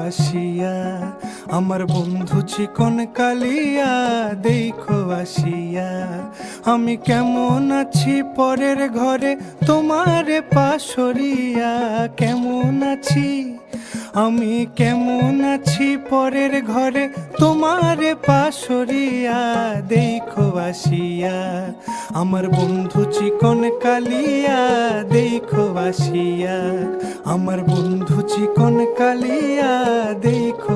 আসিয়া আমার বন্ধু চিকন কালিয়া দেখো আসিয়া আমি কেমন আছি পরের ঘরে তোমারে পাশরিয়া কেমন আছি আমি কেমন আছি পরের ঘরে তোমারে পাশরিয়া দেখো আসিয়া আমার বন্ধু চিকন কালিয়া দেখো আসিয়া আমার বন্ধু চিকন কালিয়া দেখো